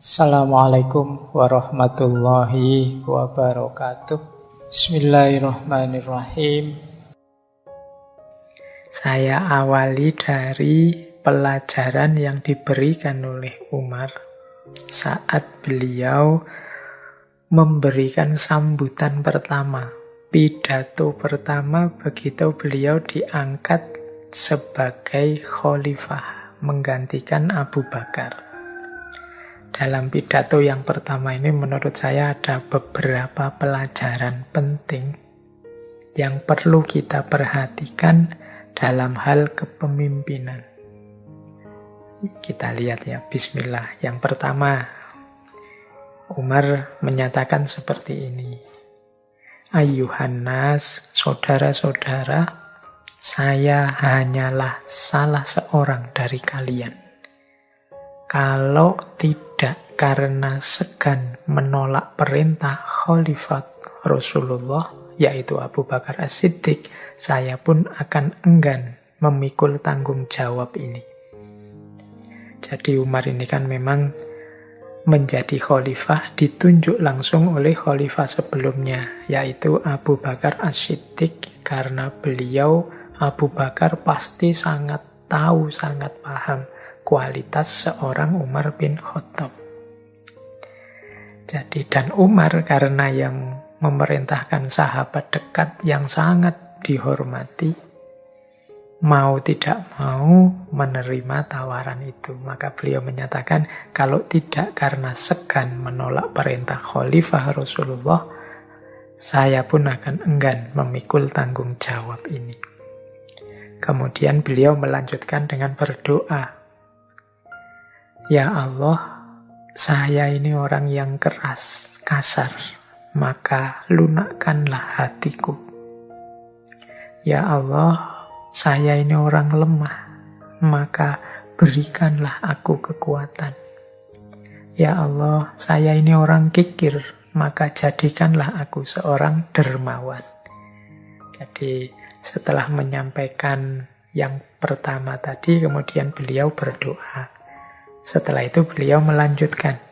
Assalamualaikum warahmatullahi wabarakatuh. Bismillahirrahmanirrahim. Saya awali dari pelajaran yang diberikan oleh Umar saat beliau memberikan sambutan pertama, pidato pertama begitu beliau diangkat sebagai khalifah, menggantikan Abu Bakar. Dalam pidato yang pertama ini menurut saya ada beberapa pelajaran penting yang perlu kita perhatikan dalam hal kepemimpinan. Kita lihat ya, bismillah. Yang pertama, Umar menyatakan seperti ini. Ayyuhan nas, saudara-saudara, saya hanyalah salah seorang dari kalian. Kalau tidak karena segan menolak perintah Khalifat Rasulullah, yaitu Abu Bakar As-Siddiq, saya pun akan enggan memikul tanggung jawab ini. Jadi Umar ini kan memang menjadi khalifah ditunjuk langsung oleh khalifah sebelumnya, yaitu Abu Bakar As-Siddiq, karena beliau, Abu Bakar, pasti sangat tahu, sangat paham kualitas seorang Umar bin Khattab. Jadi, dan Umar karena yang memerintahkan sahabat dekat yang sangat dihormati, mau tidak mau menerima tawaran itu. Maka beliau menyatakan, kalau tidak karena segan menolak perintah Khalifah Rasulullah, saya pun akan enggan memikul tanggung jawab ini. Kemudian beliau melanjutkan dengan berdoa, ya Allah, saya ini orang yang keras, kasar, maka lunakkanlah hatiku. Ya Allah, saya ini orang lemah, maka berikanlah aku kekuatan. Ya Allah, saya ini orang kikir, maka jadikanlah aku seorang dermawan. Jadi setelah menyampaikan yang pertama tadi, kemudian beliau berdoa. Setelah itu beliau melanjutkan,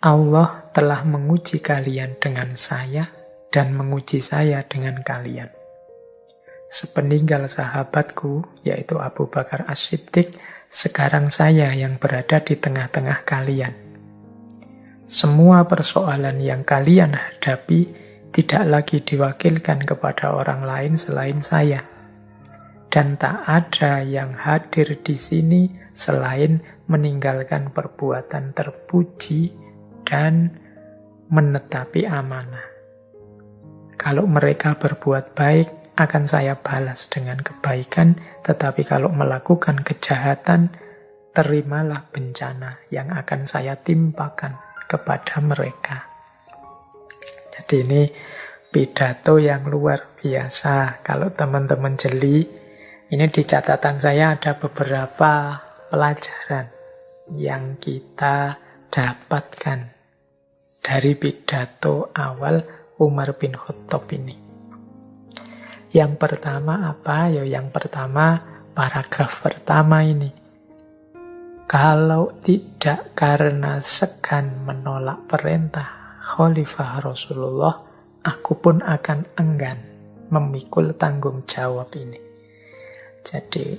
Allah telah menguji kalian dengan saya dan menguji saya dengan kalian. Sepeninggal sahabatku, yaitu Abu Bakar As-Siddiq, sekarang saya yang berada di tengah-tengah kalian. Semua persoalan yang kalian hadapi tidak lagi diwakilkan kepada orang lain selain saya. Dan tak ada yang hadir di sini selain meninggalkan perbuatan terpuji dan menetapi amanah. Kalau mereka berbuat baik, akan saya balas dengan kebaikan, tetapi kalau melakukan kejahatan, terimalah bencana yang akan saya timpakan kepada mereka. Jadi ini pidato yang luar biasa. Kalau teman-teman jeli, ini di catatan saya ada beberapa pelajaran yang kita dapatkan dari pidato awal Umar bin Khattab ini. Yang pertama apa? Yang pertama, paragraf pertama ini. Kalau tidak karena segan menolak perintah Khalifah Rasulullah, aku pun akan enggan memikul tanggung jawab ini. Jadi,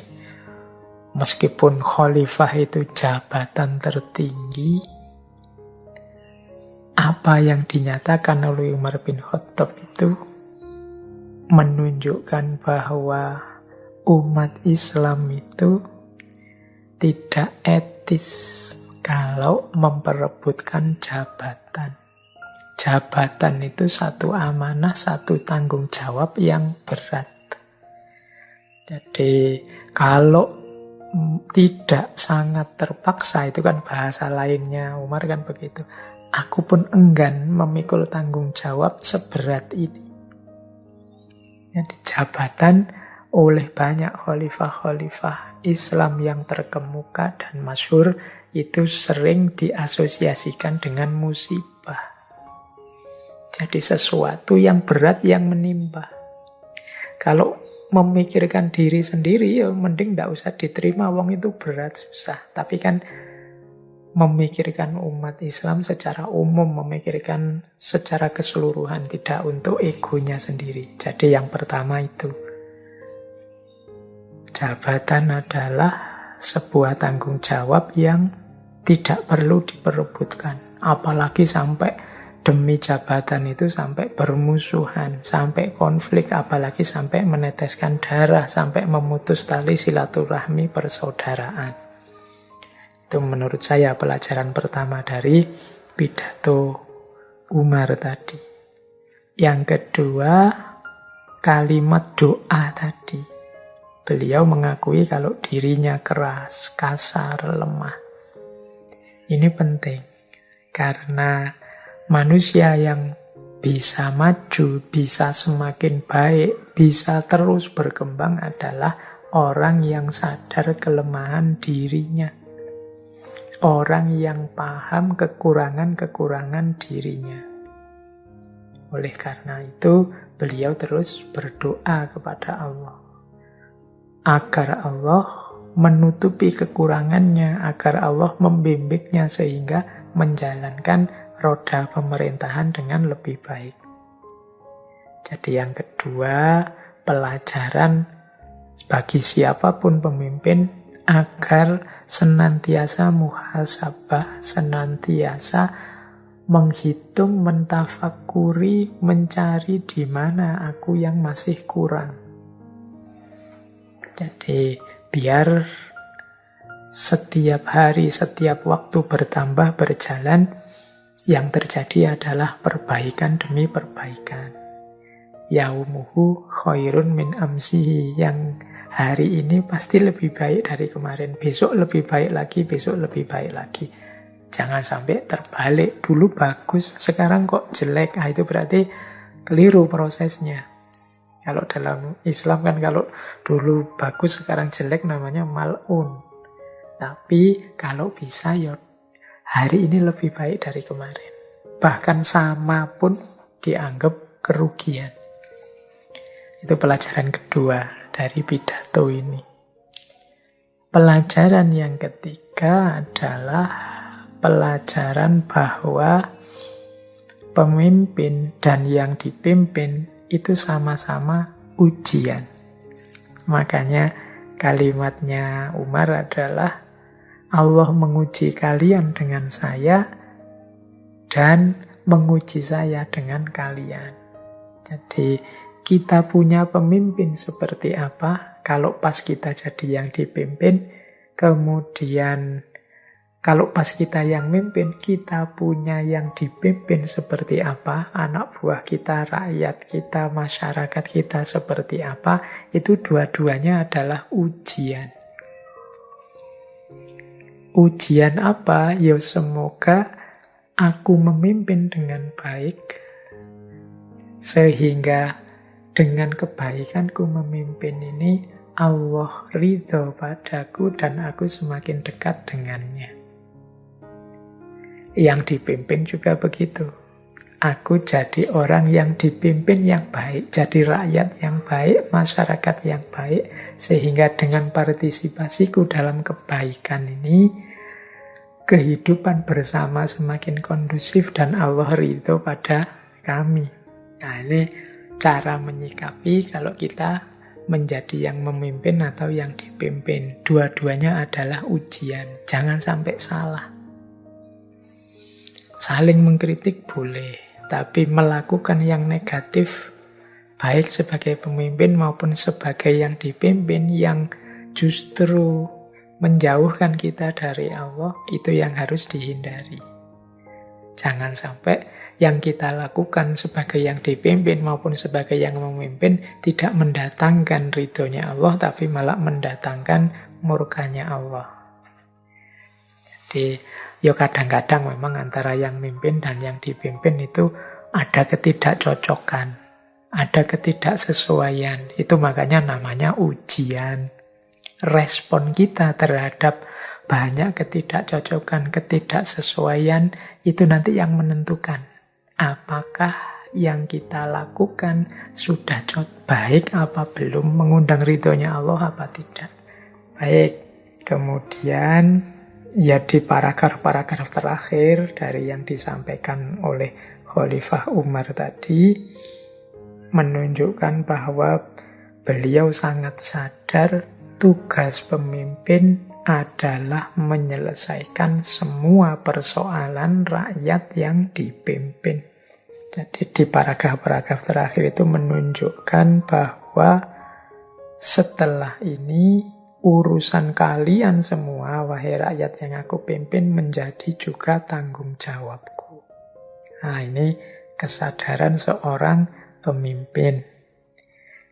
meskipun khalifah itu jabatan tertinggi, apa yang dinyatakan oleh Umar bin Khattab itu menunjukkan bahwa umat Islam itu tidak etis kalau memperebutkan jabatan. Jabatan itu satu amanah, satu tanggung jawab yang berat. Jadi kalau tidak sangat terpaksa, itu kan bahasa lainnya Umar kan begitu. Aku pun enggan memikul tanggung jawab seberat ini. Jadi jabatan oleh banyak khalifah-khalifah Islam yang terkemuka dan masyhur itu sering diasosiasikan dengan musibah. Jadi sesuatu yang berat yang menimpa. Kalau memikirkan diri sendiri, ya mending tidak usah diterima, wong itu berat, susah. Tapi kan memikirkan umat Islam secara umum, memikirkan secara keseluruhan, tidak untuk egonya sendiri. Jadi yang pertama itu, jabatan adalah sebuah tanggung jawab yang tidak perlu diperebutkan. Apalagi sampai demi jabatan itu sampai bermusuhan, sampai konflik, apalagi sampai meneteskan darah, sampai memutus tali silaturahmi persaudaraan. Itu menurut saya pelajaran pertama dari pidato Umar tadi. Yang kedua, kalimat doa tadi. Beliau mengakui kalau dirinya keras, kasar, lemah. Ini penting, karena manusia yang bisa maju, bisa semakin baik, bisa terus berkembang adalah orang yang sadar kelemahan dirinya. Orang yang paham kekurangan-kekurangan dirinya. Oleh karena itu, beliau terus berdoa kepada Allah. Agar Allah menutupi kekurangannya, agar Allah membimbingnya sehingga menjalankan roda pemerintahan dengan lebih baik. Jadi yang kedua, pelajaran bagi siapapun pemimpin agar senantiasa muhasabah, senantiasa menghitung, mentafakuri, mencari di mana aku yang masih kurang. Jadi biar setiap hari, setiap waktu bertambah, berjalan, yang terjadi adalah perbaikan demi perbaikan. Yaumuhu khairun min amsihi. Yang hari ini pasti lebih baik dari kemarin. Besok lebih baik lagi, besok lebih baik lagi. Jangan sampai terbalik. Dulu bagus, sekarang kok jelek. Nah, itu berarti keliru prosesnya. Kalau dalam Islam kan kalau dulu bagus, sekarang jelek namanya mal'un. Tapi kalau bisa ya hari ini lebih baik dari kemarin. Bahkan sama pun dianggap kerugian. Itu pelajaran kedua dari pidato ini. Pelajaran yang ketiga adalah pelajaran bahwa pemimpin dan yang dipimpin itu sama-sama ujian. Makanya kalimatnya Umar adalah Allah menguji kalian dengan saya dan menguji saya dengan kalian. Jadi kita punya pemimpin seperti apa, kalau pas kita jadi yang dipimpin, kemudian kalau pas kita yang mimpin, kita punya yang dipimpin seperti apa, anak buah kita, rakyat kita, masyarakat kita seperti apa, itu dua-duanya adalah ujian. Ujian apa? Ya semoga aku memimpin dengan baik, sehingga dengan kebaikanku memimpin ini, Allah ridho padaku dan aku semakin dekat dengannya. Yang dipimpin juga begitu. Aku jadi orang yang dipimpin yang baik, jadi rakyat yang baik, masyarakat yang baik, sehingga dengan partisipasiku dalam kebaikan ini, kehidupan bersama semakin kondusif dan Allah ridho pada kami. Nah, ini cara menyikapi kalau kita menjadi yang memimpin atau yang dipimpin. Dua-duanya adalah ujian. Jangan sampai salah. Saling mengkritik boleh, tapi melakukan yang negatif, baik sebagai pemimpin maupun sebagai yang dipimpin, yang justru menjauhkan kita dari Allah, itu yang harus dihindari. Jangan sampai yang kita lakukan sebagai yang dipimpin maupun sebagai yang memimpin tidak mendatangkan ridhonya Allah, tapi malah mendatangkan murkanya Allah. Jadi, ya kadang-kadang memang antara yang mimpin dan yang dipimpin itu ada ketidakcocokan, ada ketidaksesuaian. Itu makanya namanya ujian. Respon kita terhadap banyak ketidakcocokan, ketidaksesuaian, itu nanti yang menentukan apakah yang kita lakukan sudah baik apa belum, mengundang ridhonya Allah apa tidak. Baik, kemudian Ya di paragraf-paragraf terakhir dari yang disampaikan oleh Khalifah Umar tadi menunjukkan bahwa beliau sangat sadar tugas pemimpin adalah menyelesaikan semua persoalan rakyat yang dipimpin. Jadi di paragraf-paragraf terakhir itu menunjukkan bahwa setelah ini urusan kalian semua, wahai rakyat yang aku pimpin, menjadi juga tanggung jawabku. Nah, ini kesadaran seorang pemimpin.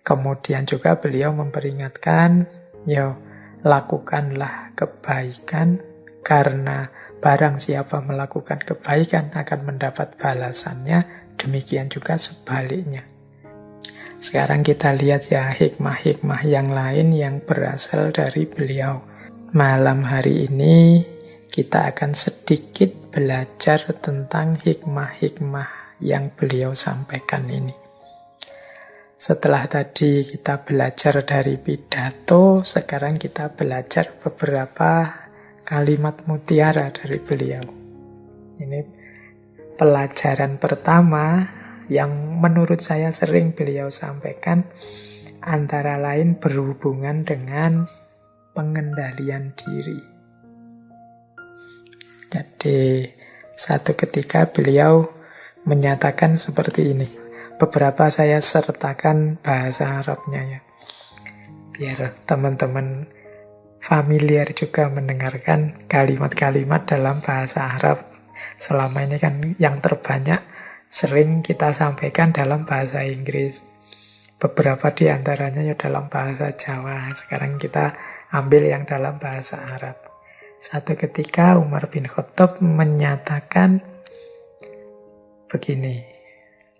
Kemudian juga beliau memperingatkan, ya lakukanlah kebaikan, karena barang siapa melakukan kebaikan akan mendapat balasannya, demikian juga sebaliknya. Sekarang kita lihat ya hikmah-hikmah yang lain yang berasal dari beliau. Malam hari ini kita akan sedikit belajar tentang hikmah-hikmah yang beliau sampaikan ini. Setelah tadi kita belajar dari pidato, sekarang kita belajar beberapa kalimat mutiara dari beliau. Ini pelajaran pertama yang menurut saya sering beliau sampaikan, antara lain berhubungan dengan pengendalian diri. Jadi satu ketika beliau menyatakan seperti ini. Beberapa saya sertakan bahasa Arabnya ya, biar teman-teman familiar juga mendengarkan kalimat-kalimat dalam bahasa Arab. Selama ini kan yang terbanyak sering kita sampaikan dalam bahasa Inggris. Beberapa di antaranya ya dalam bahasa Jawa. Sekarang kita ambil yang dalam bahasa Arab. Satu ketika Umar bin Khattab menyatakan begini,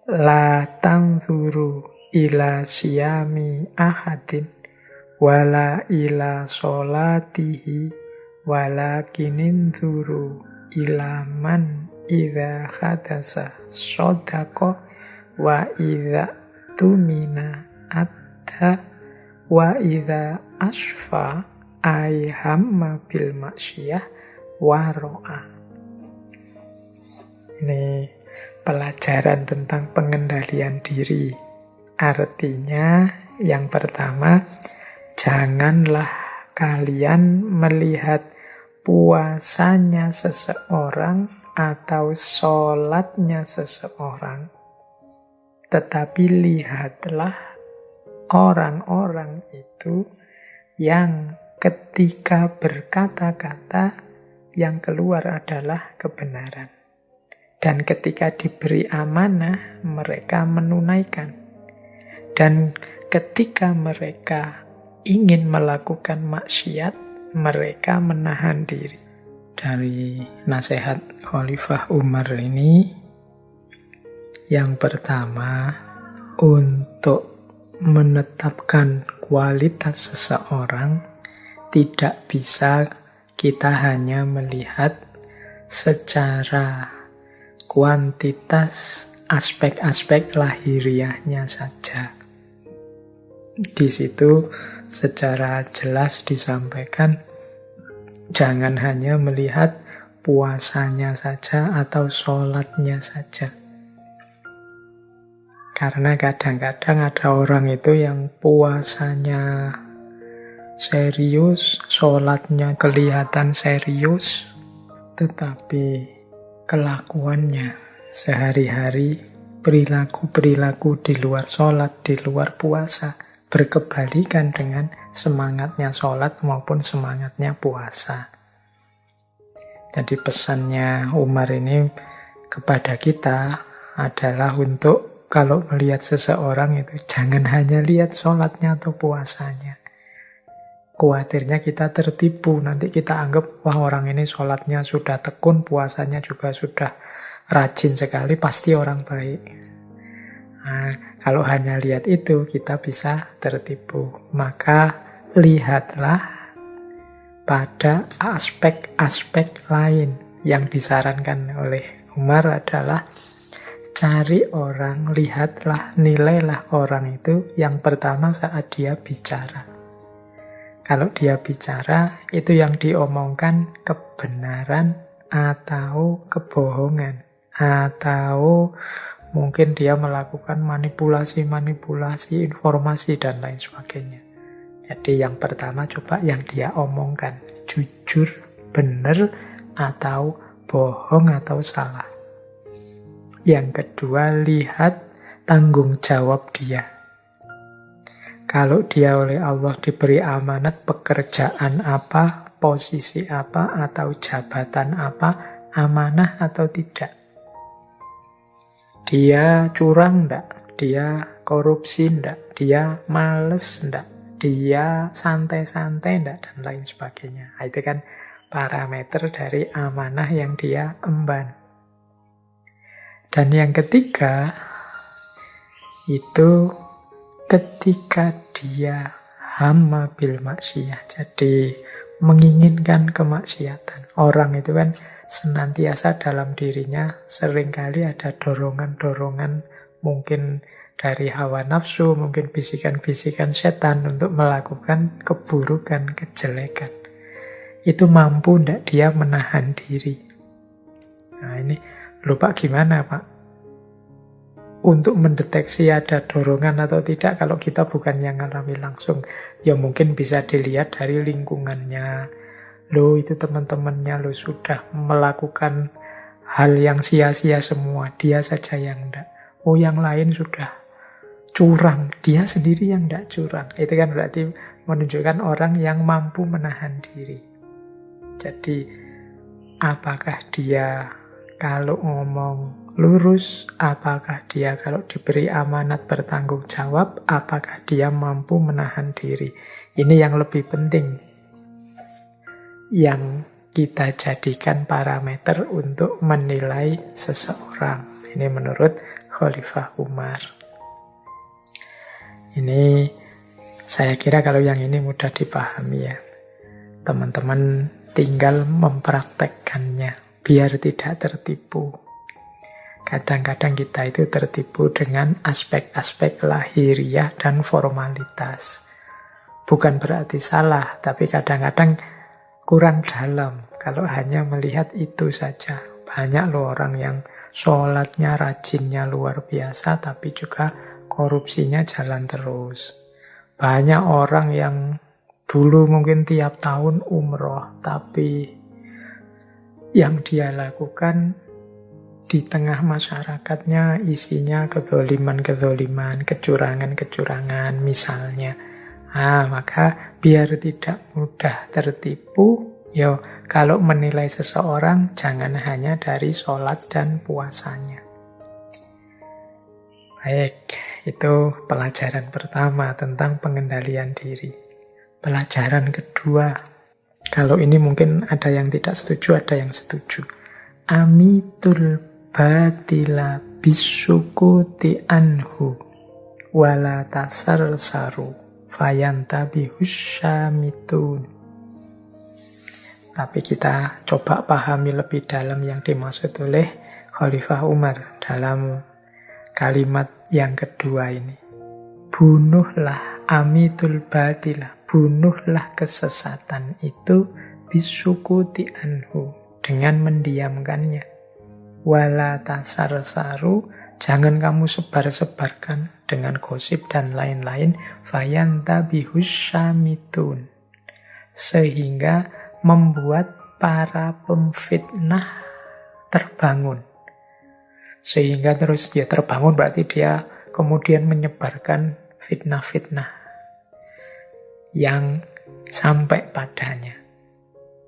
La tanzuru ila siyami ahadin wala ila solatihi walakinin zuru ila man idza hadasa sodako wa idza tumina atta wa idza asfa aihamma bil maksiyah waro'a. Ini pelajaran tentang pengendalian diri. Artinya yang pertama, janganlah kalian melihat puasanya seseorang atau sholatnya seseorang, tetapi lihatlah orang-orang itu yang ketika berkata-kata yang keluar adalah kebenaran. Dan ketika diberi amanah, mereka menunaikan. Dan ketika mereka ingin melakukan maksiat, mereka menahan diri. Dari nasihat Khalifah Umar ini, yang pertama, untuk menetapkan kualitas seseorang, tidak bisa kita hanya melihat secara kuantitas aspek-aspek lahiriahnya saja. Di situ secara jelas disampaikan, jangan hanya melihat puasanya saja atau sholatnya saja. Karena kadang-kadang ada orang itu yang puasanya serius, sholatnya kelihatan serius, tetapi kelakuannya sehari-hari, perilaku-perilaku di luar sholat, di luar puasa, berkebalikan dengan semangatnya sholat maupun semangatnya puasa. Jadi pesannya Umar ini kepada kita adalah untuk kalau melihat seseorang itu jangan hanya lihat sholatnya atau puasanya. Khawatirnya kita tertipu, nanti kita anggap wah orang ini sholatnya sudah tekun, puasanya juga sudah rajin sekali, pasti orang baik. Nah, kalau hanya lihat itu, kita bisa tertipu. Maka lihatlah pada aspek-aspek lain. Yang disarankan oleh Umar adalah cari orang, lihatlah, nilailah orang itu yang pertama saat dia bicara. Kalau dia bicara, itu yang diomongkan kebenaran atau kebohongan. Atau mungkin dia melakukan manipulasi-manipulasi informasi dan lain sebagainya. Jadi yang pertama coba yang dia omongkan. Jujur, benar, atau bohong atau salah. Yang kedua, lihat tanggung jawab dia. Kalau dia oleh Allah diberi amanat pekerjaan apa, posisi apa, atau jabatan apa, amanah atau tidak. Dia curang enggak? Dia korupsi enggak? Dia males enggak? Dia santai-santai enggak? Dan lain sebagainya. Nah, itu kan parameter dari amanah yang dia emban. Dan yang ketiga, itu ketika dia hama bil maksiyah, jadi menginginkan kemaksiatan. Orang itu kan senantiasa dalam dirinya seringkali ada dorongan-dorongan, mungkin dari hawa nafsu, mungkin bisikan-bisikan setan untuk melakukan keburukan, kejelekan. Itu mampu ndak dia menahan diri? Nah ini, lupa gimana Pak? Untuk mendeteksi ada dorongan atau tidak kalau kita bukan yang ngalami langsung. Ya mungkin bisa dilihat dari lingkungannya. Loh itu teman-temannya loh sudah melakukan hal yang sia-sia semua. Dia saja yang enggak. Oh yang lain sudah curang. Dia sendiri yang enggak curang. Itu kan berarti menunjukkan orang yang mampu menahan diri. Jadi apakah dia kalau ngomong lurus, apakah dia kalau diberi amanat bertanggung jawab, apakah dia mampu menahan diri. Ini yang lebih penting, yang kita jadikan parameter untuk menilai seseorang. Ini menurut Khalifah Umar. Ini saya kira kalau yang ini mudah dipahami ya. Teman-teman tinggal mempraktekkannya biar tidak tertipu. Kadang-kadang kita itu tertipu dengan aspek-aspek lahiriah dan formalitas. Bukan berarti salah, tapi kadang-kadang kurang dalam kalau hanya melihat itu saja. Banyak loh orang yang sholatnya, rajinnya luar biasa, tapi juga korupsinya jalan terus. Banyak orang yang dulu mungkin tiap tahun umroh, tapi yang dia lakukan di tengah masyarakatnya isinya kezoliman-kezoliman, kecurangan-kecurangan misalnya. Maka biar tidak mudah tertipu, kalau menilai seseorang jangan hanya dari sholat dan puasanya. Baik, itu pelajaran pertama tentang pengendalian diri. Pelajaran kedua, kalau ini mungkin ada yang tidak setuju, ada yang setuju. Amitul batila bisukuti anhu wala tasarsaru fayantabihus syamitun. Tapi kita coba pahami lebih dalam yang dimaksud oleh Khalifah Umar dalam kalimat yang kedua ini. Bunuhlah amitul batila, bunuhlah kesesatan itu bisukuti anhu, dengan mendiamkannya. Wala tasarsaru, jangan kamu sebar-sebarkan dengan gosip dan lain-lain. Fayantabihus syamitun, sehingga membuat para pemfitnah terbangun. Sehingga terus dia terbangun berarti dia kemudian menyebarkan fitnah-fitnah yang sampai padanya.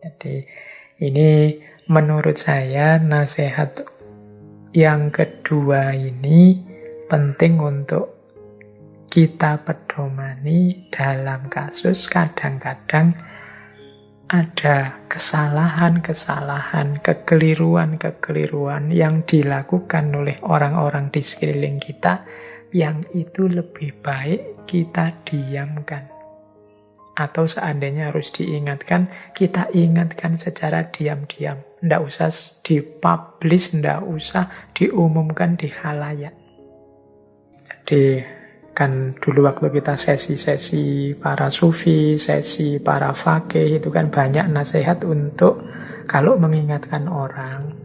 Jadi ini menurut saya nasihat yang kedua ini penting untuk kita pedomani dalam kasus kadang-kadang ada kesalahan-kesalahan, kekeliruan-kekeliruan yang dilakukan oleh orang-orang di sekeliling kita yang itu lebih baik kita diamkan. Atau seandainya harus diingatkan, kita ingatkan secara diam-diam. Nggak usah dipublish, nggak usah diumumkan di khalayak. Jadi Bahkan dulu waktu kita sesi-sesi para sufi, sesi para fakih, itu kan banyak nasihat untuk kalau mengingatkan orang,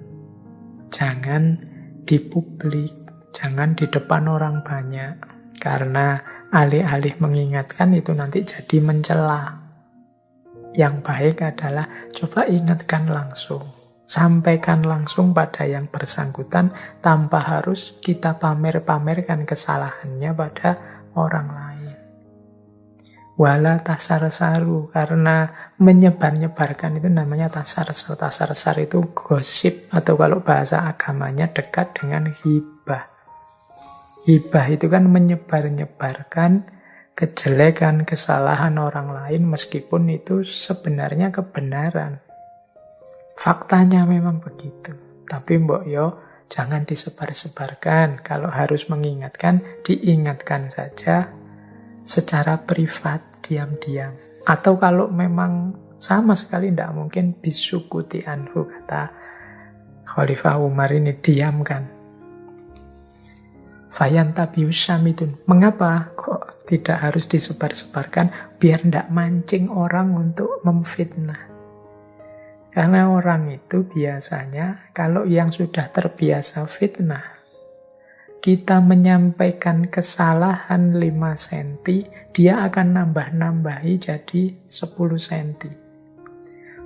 jangan di publik, jangan di depan orang banyak. Karena alih-alih mengingatkan itu nanti jadi mencela. Yang baik adalah coba ingatkan langsung. Sampaikan langsung pada yang bersangkutan tanpa harus kita pamer-pamerkan kesalahannya pada orang lain. Wala tasar-saru, karena menyebar-nyebarkan itu namanya tasar-sar. Tasar-sar itu gosip, atau kalau bahasa agamanya dekat dengan hibah. Hibah itu kan menyebar-nyebarkan kejelekan, kesalahan orang lain meskipun itu sebenarnya kebenaran. Faktanya memang begitu. Tapi mbok yo jangan disebar-sebarkan. Kalau harus mengingatkan, diingatkan saja secara privat, diam-diam. Atau kalau memang sama sekali tidak mungkin, bisukuti anhu, kata Khalifah Umar ini, diamkan. Fayantabius samitun. Mengapa kok tidak harus disebar-sebarkan? Biar tidak mancing orang untuk memfitnah. Karena orang itu biasanya kalau yang sudah terbiasa fitnah, kita menyampaikan kesalahan 5 cm, dia akan nambah-nambahi jadi 10 cm.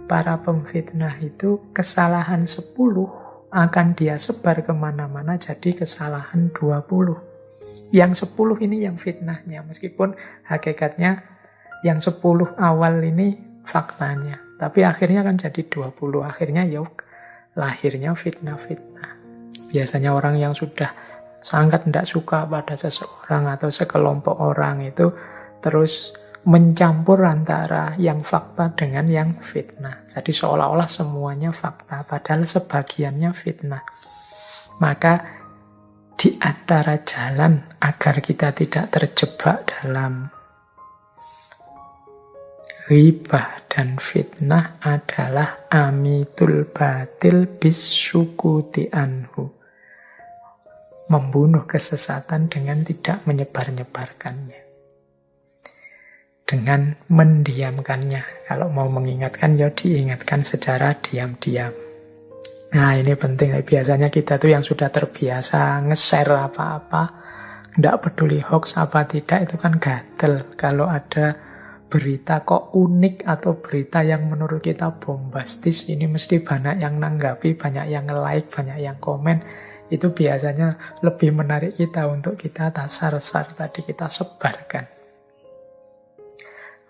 Para pemfitnah itu kesalahan 10 akan dia sebar kemana-mana jadi kesalahan 20. Yang 10 ini yang fitnahnya, meskipun hakikatnya yang 10 awal ini faktanya. Tapi akhirnya kan jadi 20. Akhirnya lahirnya fitnah-fitnah. Biasanya orang yang sudah sangat tidak suka pada seseorang atau sekelompok orang itu terus mencampur antara yang fakta dengan yang fitnah. Jadi seolah-olah semuanya fakta, padahal sebagiannya fitnah. Maka di antara jalan agar kita tidak terjebak dalam ghibah dan fitnah adalah amitul batil bisukuti anhu. Membunuh kesesatan dengan tidak menyebar-nyebarkannya. Dengan mendiamkannya. Kalau mau mengingatkan, ya diingatkan secara diam-diam. Nah, ini penting. Biasanya kita tuh yang sudah terbiasa nge-share apa-apa, tidak peduli hoax apa tidak, itu kan gatel. Kalau ada berita kok unik atau berita yang menurut kita bombastis, ini mesti banyak yang nanggapi, banyak yang like, banyak yang komen. Itu biasanya lebih menarik kita untuk kita tasar-sar tadi, kita sebarkan.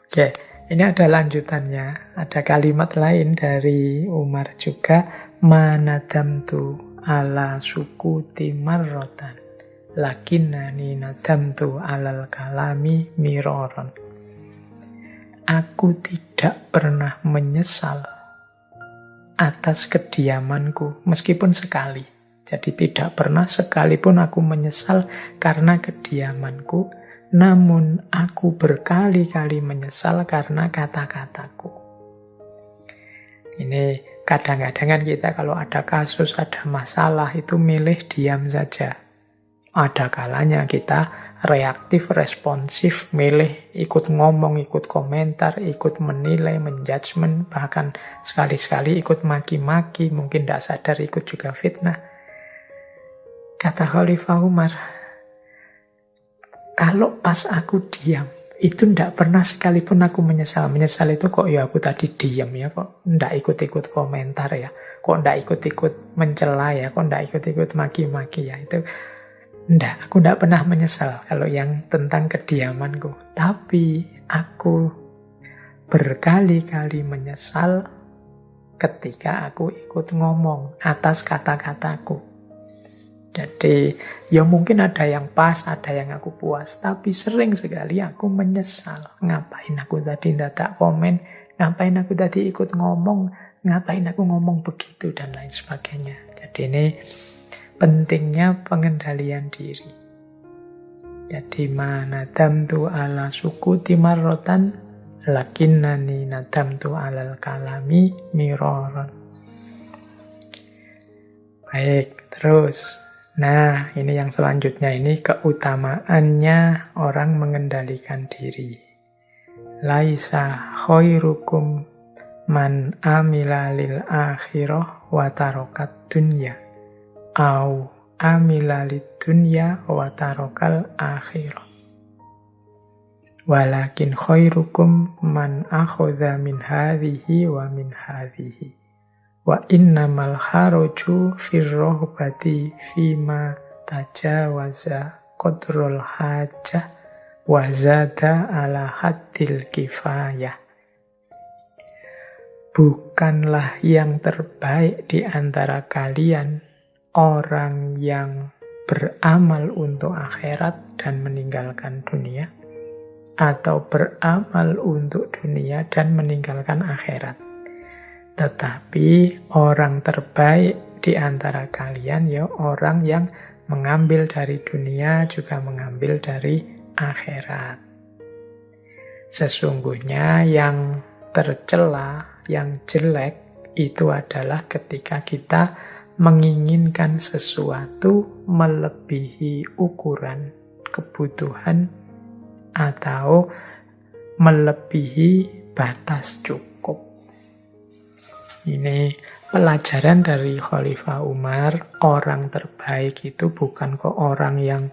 Oke, ini ada lanjutannya. Ada kalimat lain dari Umar juga. Manadamtu ala sukuti marrotan, lakinnani nadamtu alal kalami miroron. Aku tidak pernah menyesal atas kediamanku, meskipun sekali. Jadi tidak pernah sekalipun aku menyesal karena kediamanku, namun aku berkali-kali menyesal karena kata-kataku. Ini kadang-kadang kan kita kalau ada kasus, ada masalah, itu milih diam saja. Ada kalanya kita reaktif, responsif, milih ikut ngomong, ikut komentar, ikut menilai, menjudgment, bahkan sekali-sekali ikut maki-maki, mungkin tidak sadar ikut juga fitnah. Kata Khalifah Umar, kalau pas aku diam, itu tidak pernah sekalipun aku menyesal. Menyesal itu kok ya aku tadi diam ya, kok tidak ikut-ikut komentar ya, kok tidak ikut-ikut mencela ya, kok tidak ikut-ikut maki-maki ya. Itu tidak, aku tidak pernah menyesal kalau yang tentang kediamanku. Tapi aku berkali-kali menyesal ketika aku ikut ngomong atas kata-kataku. Jadi ya mungkin ada yang pas, ada yang aku puas, tapi sering sekali aku menyesal. Ngapain aku tadi tidak komen, ngapain aku tadi ikut ngomong, ngapain aku ngomong begitu, dan lain sebagainya. Jadi ini pentingnya pengendalian diri. Jadi manadamtu ala sukuti marrotan, lakinnani nadamtu alal kalami miroron. Baik, terus Nah, ini yang selanjutnya, ini keutamaannya orang mengendalikan diri. Laisa khairukum man amila lil akhirah wa tarokat dunya au amila lid dunya wa tarokal akhirah. Walakin khairukum man akhadha min hadhihi wa min hadhihi. Wa innamal kharaju fir rohbati fima tajawaza qadrul hajah wa zada ala haddil kifayah. Bukanlah yang terbaik di antara kalian orang yang beramal untuk akhirat dan meninggalkan dunia, atau beramal untuk dunia dan meninggalkan akhirat. Tetapi orang terbaik di antara kalian ya orang yang mengambil dari dunia juga mengambil dari akhirat. Sesungguhnya yang tercela, yang jelek itu adalah ketika kita menginginkan sesuatu melebihi ukuran kebutuhan atau melebihi batas cukup. Ini pelajaran dari Khalifah Umar. Orang terbaik itu bukan kok orang yang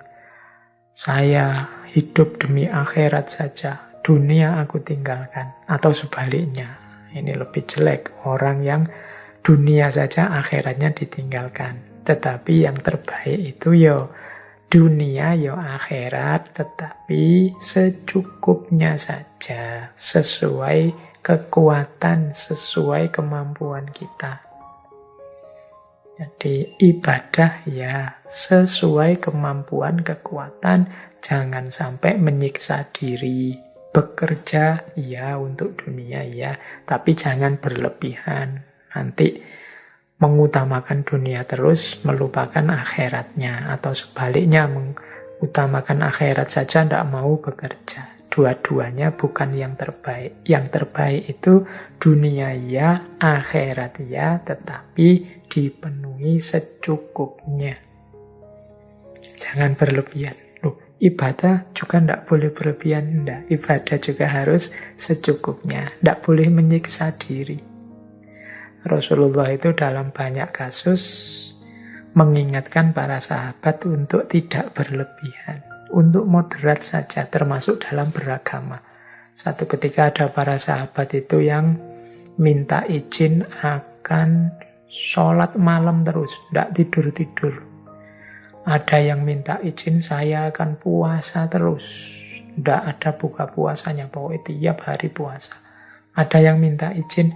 saya hidup demi akhirat saja, dunia aku tinggalkan, atau sebaliknya. Ini lebih jelek, orang yang dunia saja akhiratnya ditinggalkan. Tetapi yang terbaik itu ya dunia ya akhirat, tetapi secukupnya saja, sesuai kekuatan, sesuai kemampuan kita. Jadi ibadah ya sesuai kemampuan, kekuatan, jangan sampai menyiksa diri. Bekerja ya untuk dunia ya, tapi jangan berlebihan. Nanti mengutamakan dunia terus, melupakan akhiratnya. Atau sebaliknya, mengutamakan akhirat saja, tidak mau bekerja. Dua-duanya bukan yang terbaik. Yang terbaik itu dunia ya, akhirat ya, tetapi dipenuhi secukupnya. Jangan berlebihan. Loh, ibadah juga tidak boleh berlebihan. Tidak, ibadah juga harus secukupnya. Tidak boleh menyiksa diri. Rasulullah itu dalam banyak kasus mengingatkan para sahabat untuk tidak berlebihan, untuk moderat saja, termasuk dalam beragama. Satu ketika ada para sahabat itu yang minta izin akan sholat malam terus, tidak tidur-tidur. Ada yang minta izin saya akan puasa terus, tidak ada buka puasanya, pokoknya tiap hari puasa. Ada yang minta izin,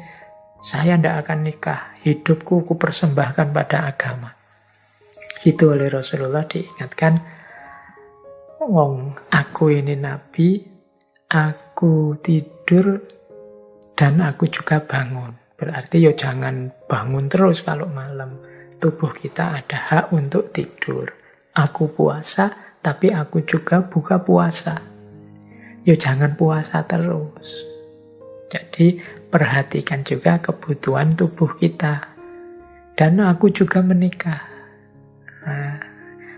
saya tidak akan nikah, hidupku ku persembahkan pada agama. Itu oleh Rasulullah diingatkan, wong aku ini nabi, aku tidur dan aku juga bangun. Berarti ya jangan bangun terus kalau malam. Tubuh kita ada hak untuk tidur. Aku puasa, tapi aku juga buka puasa. Ya jangan puasa terus. Jadi perhatikan juga kebutuhan tubuh kita. Dan aku juga menikah. Nah,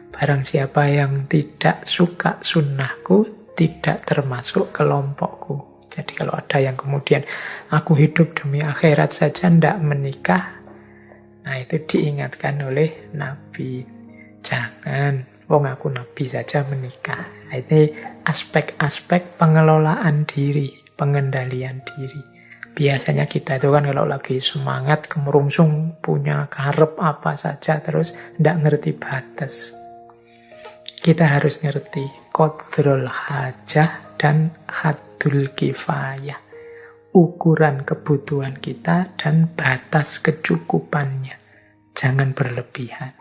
barang siapa yang tidak suka sunnahku, tidak termasuk kelompokku. Jadi kalau ada yang kemudian aku hidup demi akhirat saja, tidak menikah. Nah itu diingatkan oleh Nabi. Jangan, wong aku Nabi saja menikah. Nah, ini aspek-aspek pengelolaan diri, pengendalian diri. Biasanya kita itu kan kalau lagi semangat, kemerungsung, punya karep apa saja, terus tidak ngerti batas. Kita harus ngerti qadrul hajah dan haddul kifayah. Ukuran kebutuhan kita dan batas kecukupannya. Jangan berlebihan.